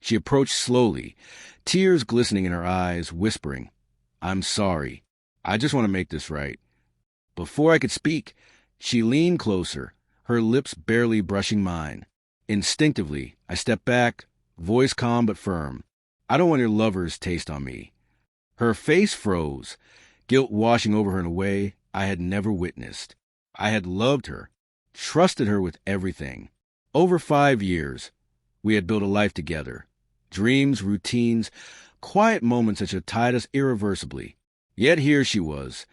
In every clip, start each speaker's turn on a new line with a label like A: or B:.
A: She approached slowly, tears glistening in her eyes, whispering, "I'm sorry. I just want to make this right." Before I could speak, she leaned closer, her lips barely brushing mine. Instinctively, I stepped back, voice calm but firm. "I don't want your lover's taste on me." Her face froze, guilt washing over her in a way I had never witnessed. I had loved her, trusted her with everything. Over 5 years, we had built a life together. Dreams, routines, quiet moments that should tied us irreversibly. Yet here she was,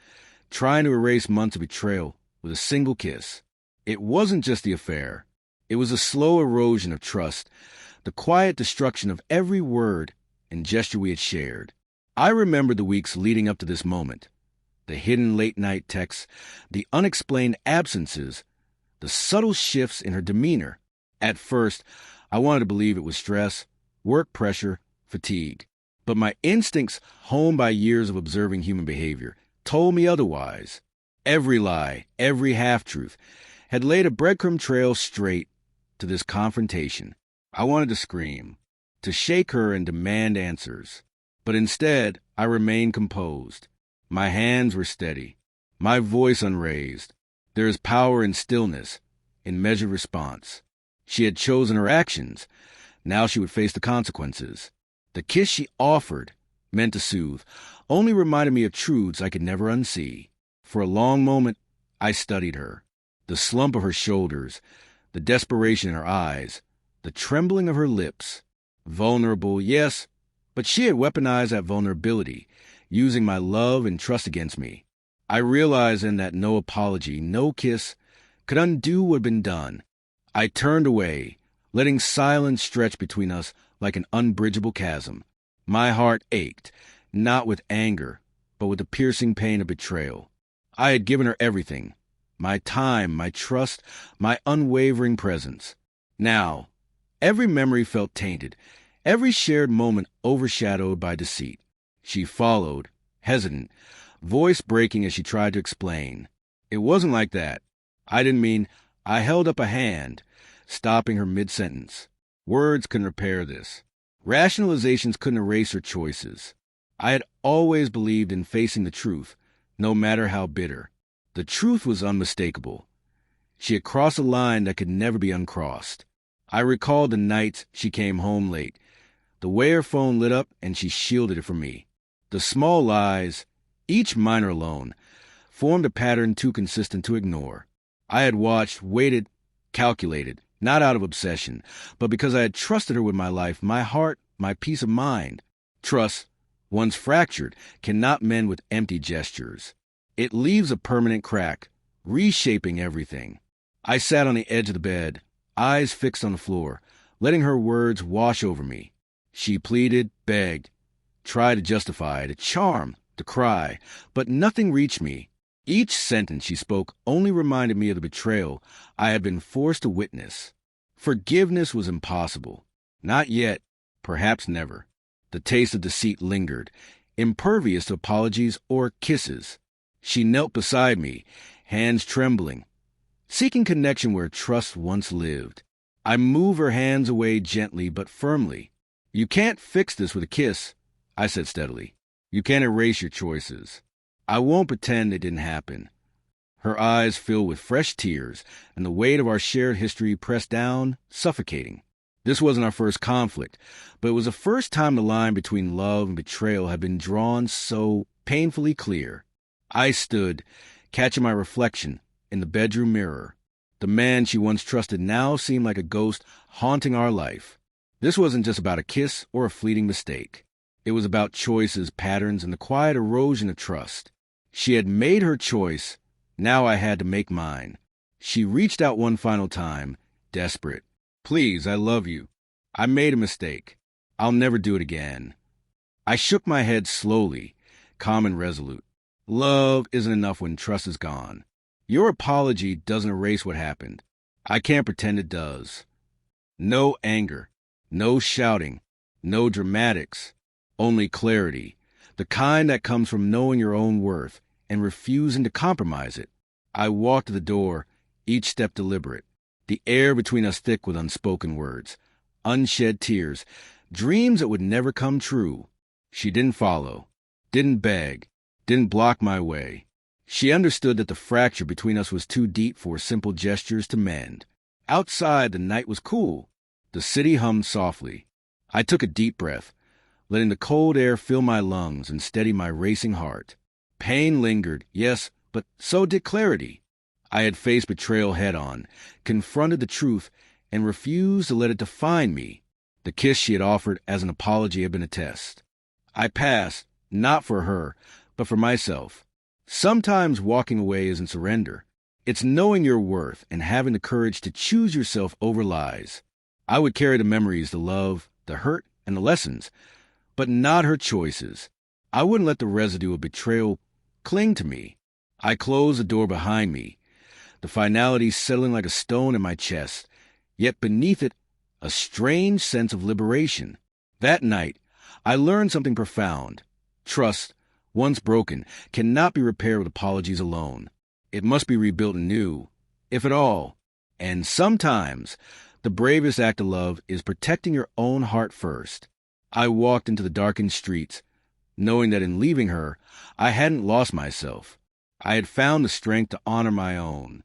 A: trying to erase months of betrayal with a single kiss. It wasn't just the affair. It was a slow erosion of trust, the quiet destruction of every word and gesture we had shared. I remembered the weeks leading up to this moment. The hidden late-night texts, the unexplained absences, the subtle shifts in her demeanor. At first, I wanted to believe it was stress, work pressure, fatigue. But my instincts, honed by years of observing human behavior, told me otherwise. Every lie, every half-truth, had laid a breadcrumb trail straight to this confrontation. I wanted to scream, to shake her and demand answers. But instead, I remained composed. My hands were steady, my voice unraised. There is power in stillness, in measured response. She had chosen her actions. Now she would face the consequences. The kiss she offered, meant to soothe, only reminded me of truths I could never unsee. For a long moment, I studied her. The slump of her shoulders, the desperation in her eyes, the trembling of her lips. Vulnerable, yes, but she had weaponized that vulnerability, using my love and trust against me. I realized then that no apology, no kiss, could undo what had been done. I turned away, letting silence stretch between us like an unbridgeable chasm. My heart ached, not with anger, but with the piercing pain of betrayal. I had given her everything, my time, my trust, my unwavering presence. Now, every memory felt tainted, every shared moment overshadowed by deceit. She followed, hesitant, voice breaking as she tried to explain. It wasn't like that. I didn't mean. I held up a hand, stopping her mid-sentence. Words couldn't repair this. Rationalizations couldn't erase her choices. I had always believed in facing the truth, no matter how bitter. The truth was unmistakable. She had crossed a line that could never be uncrossed. I recalled the nights she came home late, the way her phone lit up and she shielded it from me. The small lies, each minor alone, formed a pattern too consistent to ignore. I had watched, waited, calculated, not out of obsession, but because I had trusted her with my life, my heart, my peace of mind. Trust, once fractured, cannot mend with empty gestures. It leaves a permanent crack, reshaping everything. I sat on the edge of the bed, eyes fixed on the floor, letting her words wash over me. She pleaded, begged, tried to justify, to charm, to cry, but nothing reached me. Each sentence she spoke only reminded me of the betrayal I had been forced to witness. Forgiveness was impossible. Not yet, perhaps never. The taste of deceit lingered, impervious to apologies or kisses. She knelt beside me, hands trembling, seeking connection where trust once lived. I moved her hands away gently but firmly. "You can't fix this with a kiss," I said steadily. "You can't erase your choices. I won't pretend it didn't happen." Her eyes filled with fresh tears, and the weight of our shared history pressed down, suffocating. This wasn't our first conflict, but it was the first time the line between love and betrayal had been drawn so painfully clear. I stood, catching my reflection in the bedroom mirror. The man she once trusted now seemed like a ghost haunting our life. This wasn't just about a kiss or a fleeting mistake. It was about choices, patterns, and the quiet erosion of trust. She had made her choice. Now I had to make mine. She reached out one final time, desperate. "Please, I love you. I made a mistake. I'll never do it again." I shook my head slowly, calm and resolute. Love isn't enough when trust is gone. Your apology doesn't erase what happened. I can't pretend it does. No anger, no shouting, no dramatics, only clarity, the kind that comes from knowing your own worth and refusing to compromise it. I walked to the door, each step deliberate, the air between us thick with unspoken words, unshed tears, Dreams that would never come true. She didn't follow, didn't beg, didn't block my way. She understood that the fracture between us was too deep for simple gestures to mend. Outside, the night was cool. The city hummed softly. I took a deep breath, letting the cold air fill my lungs and steady my racing heart. Pain lingered, yes, but so did clarity. I had faced betrayal head-on, confronted the truth, and refused to let it define me. The kiss she had offered as an apology had been a test. I passed, not for her, but for myself. Sometimes walking away isn't surrender. It's knowing your worth and having the courage to choose yourself over lies. I would carry the memories, the love, the hurt, and the lessons, but not her choices. I wouldn't let the residue of betrayal cling to me. I closed the door behind me, the finality settling like a stone in my chest, yet beneath it, a strange sense of liberation. That night, I learned something profound. Trust, once broken, cannot be repaired with apologies alone. It must be rebuilt anew, if at all. And sometimes, the bravest act of love is protecting your own heart first. I walked into the darkened streets, knowing that in leaving her, I hadn't lost myself. I had found the strength to honor my own.